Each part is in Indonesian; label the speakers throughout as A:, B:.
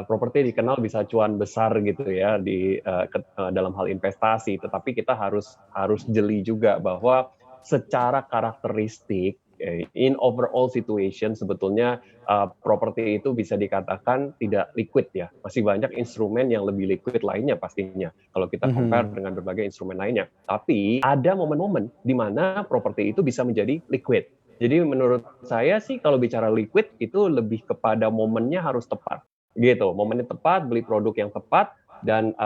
A: properti dikenal bisa cuan besar gitu ya dalam hal investasi, tetapi kita harus jeli juga bahwa secara karakteristik in overall situation sebetulnya properti itu bisa dikatakan tidak liquid ya. Masih banyak instrumen yang lebih liquid lainnya pastinya kalau kita compare
B: Mhm.
A: dengan berbagai instrumen lainnya. Tapi ada momen-momen di mana properti itu bisa menjadi liquid. Jadi menurut saya sih kalau bicara liquid itu lebih kepada momennya harus tepat gitu, momennya tepat, beli produk yang tepat, dan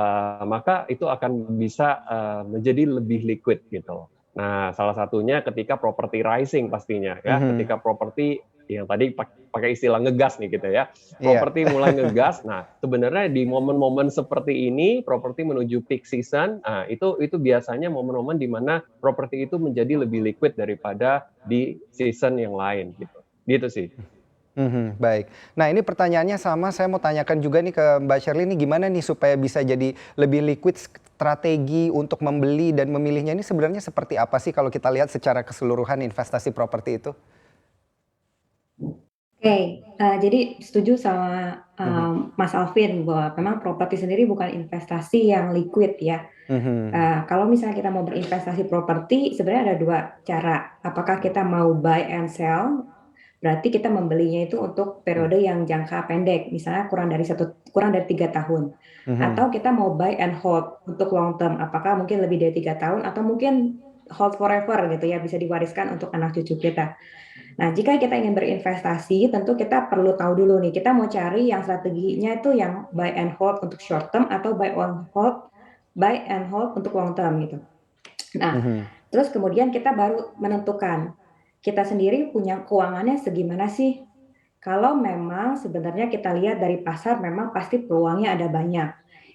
A: maka itu akan bisa menjadi lebih liquid gitu. Nah, salah satunya ketika property rising pastinya ya,
B: Mhm.
A: ketika properti yang tadi pakai istilah ngegas nih gitu ya,
B: Iya.
A: properti mulai ngegas. Nah, sebenarnya di momen-momen seperti ini, properti menuju peak season, nah itu biasanya momen-momen di mana properti itu menjadi lebih liquid daripada di season yang lain gitu. Gitu sih.
B: Mhm, baik. Nah, ini pertanyaannya sama, saya mau tanyakan juga nih ke Mbak Shirley nih, gimana nih supaya bisa jadi lebih liquid, strategi untuk membeli dan memilihnya ini sebenarnya seperti apa sih kalau kita lihat secara keseluruhan investasi properti itu?
C: Oke, jadi setuju sama,
B: Mhm.
C: Mas Alvin bahwa memang properti sendiri bukan investasi yang liquid ya.
B: Mhm.
C: Kalau misalnya kita mau berinvestasi properti, sebenarnya ada 2 cara. Apakah kita mau buy and sell, berarti kita membelinya itu untuk
B: Mhm.
C: periode yang jangka pendek, misalnya kurang dari 3 tahun.
B: Mhm.
C: Atau kita mau buy and hold untuk long term, apakah mungkin lebih dari 3 tahun atau mungkin hold forever gitu ya, bisa diwariskan untuk anak cucu kita. Nah, jika kita ingin berinvestasi, tentu kita perlu tahu dulu nih, kita mau cari yang strateginya itu yang buy and hold untuk short term atau buy and hold untuk long term gitu. Nah,
B: Mhm.
C: terus kemudian kita baru menentukan, kita sendiri punya keuangannya segimana sih? Kalau memang sebenarnya kita lihat dari pasar memang pasti peluangnya ada banyak.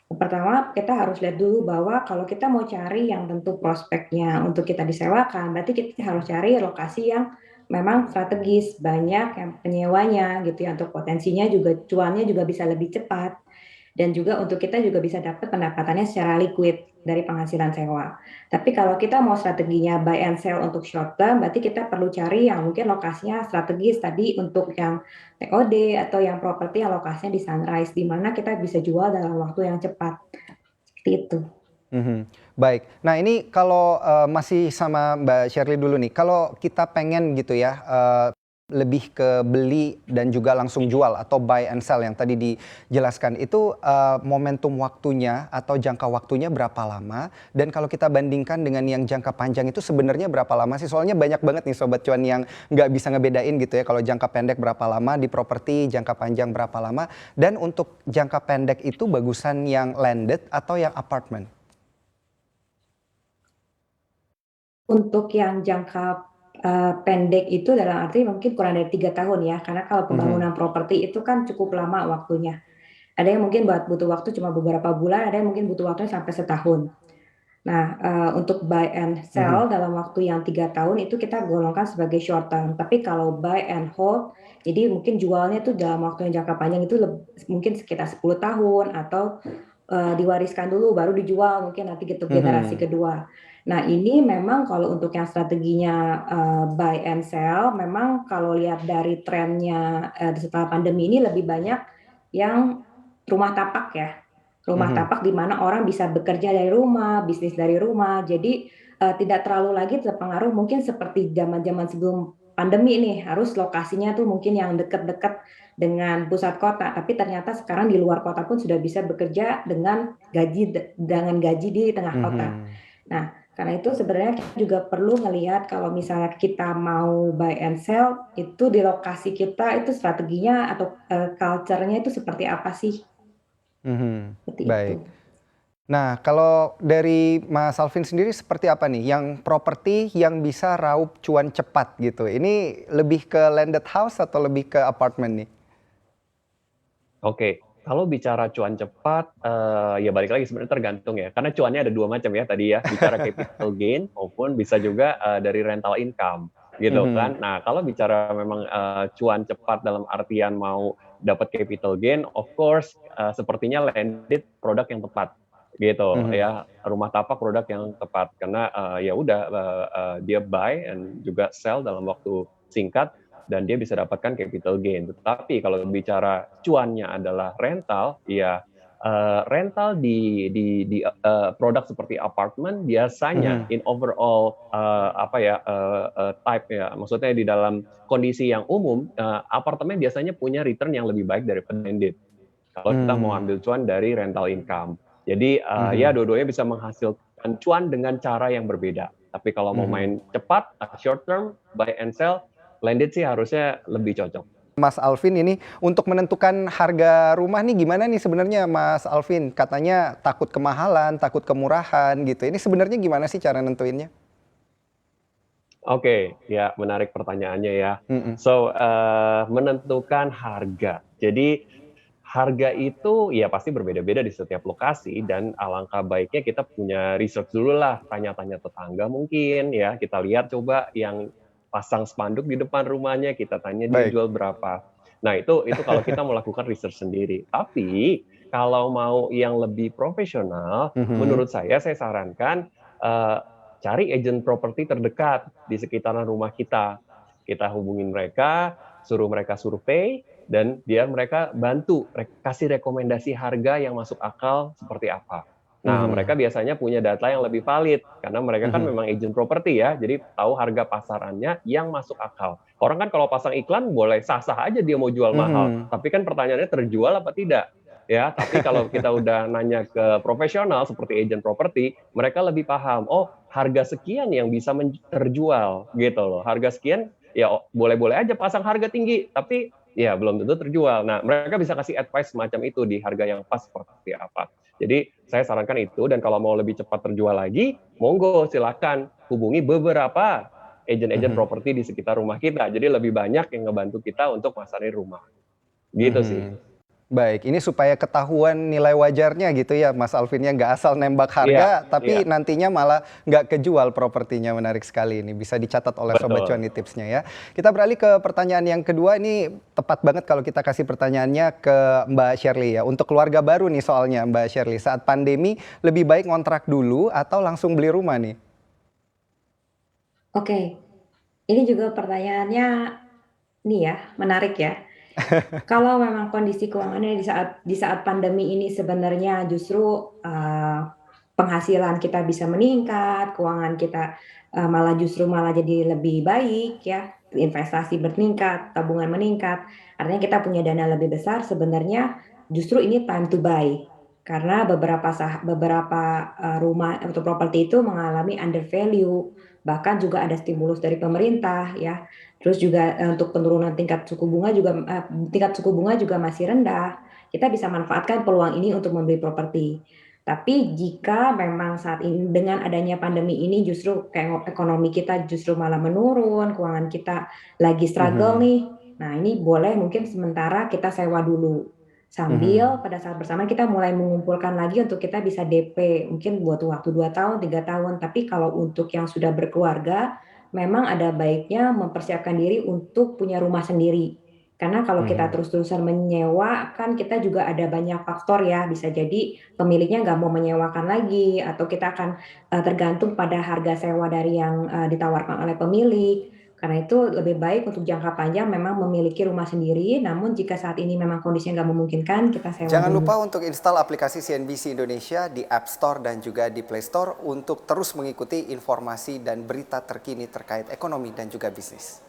C: Yang pertama, kita harus lihat dulu bahwa kalau kita mau cari yang tentu prospeknya untuk kita disewakan, berarti kita harus cari lokasi yang memang strategis, banyak yang penyewanya gitu ya, untuk potensinya juga cuannya juga bisa lebih cepat. Dan juga untuk kita juga bisa dapat pendapatannya secara liquid dari penghasilan sewa. Tapi kalau kita mau strateginya buy and sell untuk short term, berarti kita perlu cari yang mungkin lokasinya strategis tadi untuk yang TOD atau yang properti yang lokasinya di Sunrise, di mana kita bisa jual dalam waktu yang cepat. Seperti itu.
B: Mhm, baik. Nah, ini kalau, masih sama Mbak Shirley dulu nih, kalau kita pengen gitu ya, lebih ke beli dan juga langsung jual atau buy and sell yang tadi dijelaskan, itu, momentum waktunya atau jangka waktunya berapa lama? Dan kalau kita bandingkan dengan yang jangka panjang itu sebenarnya berapa lama sih? Soalnya banyak banget nih sobat cuan yang nggak bisa ngebedain gitu ya, kalau jangka pendek berapa lama di properti, jangka panjang berapa lama, dan untuk jangka pendek itu bagusan yang landed atau yang apartemen?
C: Untuk yang jangka, pendek itu dalam arti mungkin kurang dari 3 tahun ya, karena kalau
B: Mhm.
C: pembangunan properti itu kan cukup lama waktunya. Ada yang mungkin butuh waktu cuma beberapa bulan, ada yang mungkin butuh waktunya sampai setahun. Nah, untuk buy and
B: Mhm.
C: sell dalam waktu yang 3 tahun itu kita golongkan sebagai short term. Tapi kalau buy and hold, jadi mungkin jualnya itu dalam waktu yang jangka panjang itu mungkin sekitar 10 tahun atau, diwariskan dulu baru dijual mungkin nanti gitu generasi
B: Mhm.
C: kedua. Nah, ini memang kalau untuk yang strateginya, buy and sell memang kalau lihat dari trennya, setelah pandemi ini lebih banyak yang rumah tapak ya. Rumah
B: Mhm.
C: tapak di mana orang bisa bekerja dari rumah, bisnis dari rumah. Jadi, tidak terlalu lagi terpengaruh mungkin seperti zaman-zaman sebelum pandemi nih, harus lokasinya tuh mungkin yang dekat-dekat dengan pusat kota, tapi ternyata sekarang di luar kota pun sudah bisa bekerja dengan gaji di tengah kota.
B: Mhm.
C: Nah, karena itu sebenarnya kita juga perlu ngelihat kalau misalnya kita mau buy and sell, itu di lokasi kita itu strateginya atau, culture-nya itu seperti apa sih?
B: Mhm.
C: Seperti itu.
B: Baik. Nah, kalau dari Mas Alvin sendiri seperti apa nih yang properti yang bisa raup cuan cepat gitu? Ini lebih ke landed house atau lebih ke apartemen nih?
A: Oke, kalau bicara cuan cepat, ya balik lagi sebenarnya tergantung ya, karena cuannya ada 2 macam ya tadi ya, bicara capital gain maupun bisa juga, dari rental income, gitu
B: Mhm.
A: kan. Nah, kalau bicara memang, cuan cepat dalam artian mau dapat capital gain, of course, sepertinya landed produk yang tepat, gitu
B: Mhm.
A: ya. Rumah tapak produk yang tepat, karena, ya udah, dia buy and juga sell dalam waktu singkat, dan dia bisa dapatkan capital gain. Tetapi kalau bicara cuannya adalah rental, ya rental di produk seperti apartemen biasanya in overall type ya, maksudnya di dalam kondisi yang umum, apartemen biasanya punya return yang lebih baik daripada landed. Kalau kita mau ambil cuan dari rental income. Jadi ya dua-duanya bisa menghasilkan cuan dengan cara yang berbeda. Tapi kalau mau main cepat, short term, buy and sell, landed sih harusnya lebih cocok.
B: Mas Alvin ini untuk menentukan harga rumah nih gimana nih sebenarnya Mas Alvin? Katanya takut kemahalan, takut kemurahan gitu. Ini sebenarnya gimana sih cara nentuinnya?
A: Oke, ya menarik pertanyaannya ya.
B: Mhm.
A: So, menentukan harga. Jadi harga itu ya pasti berbeda-beda di setiap lokasi dan alangkah baiknya kita punya research dulu lah, tanya-tanya tetangga mungkin ya, kita lihat coba yang pasang spanduk di depan rumahnya, kita tanya dia
B: Baik.
A: jual berapa. Nah itu kalau kita mau lakukan research sendiri. Tapi kalau mau yang lebih profesional,
B: Mhm.
A: menurut saya sarankan eh, cari agent properti terdekat di sekitaran rumah kita. Kita hubungin mereka, suruh mereka survei, dan biar mereka bantu kasih rekomendasi harga yang masuk akal seperti apa. Nah, mereka
B: Mhm.
A: biasanya punya data yang lebih valid karena mereka kan
B: Mhm.
A: memang agent properti ya, jadi tahu harga pasarannya yang masuk akal. Orang kan kalau pasang iklan boleh sah-sah aja dia mau jual mahal,
B: Mhm.
A: tapi kan pertanyaannya terjual apa tidak? Ya, tapi kalau kita udah nanya ke profesional seperti agent properti, mereka lebih paham, oh harga sekian yang bisa terjual gitu loh. Harga sekian ya boleh-boleh aja pasang harga tinggi, tapi ya belum tentu terjual. Nah, mereka bisa kasih advice semacam itu di harga yang pas seperti apa. Jadi saya sarankan itu, dan kalau mau lebih cepat terjual lagi, monggo silakan hubungi beberapa agent-agent
B: Mhm.
A: properti di sekitar rumah kita. Jadi lebih banyak yang ngebantu kita untuk masarin rumah. Gitu sih.
B: Mhm. Baik, ini supaya ketahuan nilai wajarnya gitu ya Mas Alvinnya, nggak asal nembak
A: Iya,
B: harga,
A: iya,
B: tapi nantinya malah nggak kejual propertinya. Menarik sekali ini, bisa dicatat oleh Sobat Cuan
A: betul.
B: nih tipsnya ya. Kita beralih ke pertanyaan yang kedua, ini tepat banget kalau kita kasih pertanyaannya ke Mbak Shirley ya. Untuk keluarga baru nih soalnya Mbak Shirley, saat pandemi lebih baik ngontrak dulu atau langsung beli rumah nih?
C: Oke, ini juga pertanyaannya nih ya, menarik ya. Kalau memang kondisi keuangannya di saat pandemi ini sebenarnya justru, penghasilan kita bisa meningkat, keuangan kita, malah jadi lebih baik ya, investasi meningkat, tabungan meningkat, artinya kita punya dana lebih besar, sebenarnya justru ini time to buy. Karena beberapa, rumah atau properti itu mengalami under value, bahkan juga ada stimulus dari pemerintah ya. Terus juga, untuk penurunan tingkat suku bunga juga masih rendah, kita bisa manfaatkan peluang ini untuk membeli properti. Tapi jika memang saat ini dengan adanya pandemi ini justru kayak ekonomi kita justru malah menurun, keuangan kita lagi struggle
B: Mhm.
C: nih, nah ini boleh mungkin sementara kita sewa dulu.
B: Mhm.
C: Sambil pada saat bersama kita mulai mengumpulkan lagi untuk kita bisa DP, mungkin butuh waktu 2 tahun, 3 tahun. Tapi kalau untuk yang sudah berkeluarga, memang ada baiknya mempersiapkan diri untuk punya rumah sendiri. Karena kalau kita
B: Mhm.
C: terus-terusan menyewa, kan kita juga ada banyak faktor ya, bisa jadi pemiliknya nggak mau menyewakan lagi, atau kita akan, tergantung pada harga sewa dari yang, ditawarkan oleh pemilik. Karena itu lebih baik untuk jangka panjang memang memiliki rumah sendiri, namun jika saat ini memang kondisinya nggak memungkinkan, kita sewa
B: Jangan
C: dulu.
B: lupa untuk install aplikasi CNBC Indonesia di App Store dan juga di Play Store untuk terus mengikuti informasi dan berita terkini terkait ekonomi dan juga bisnis.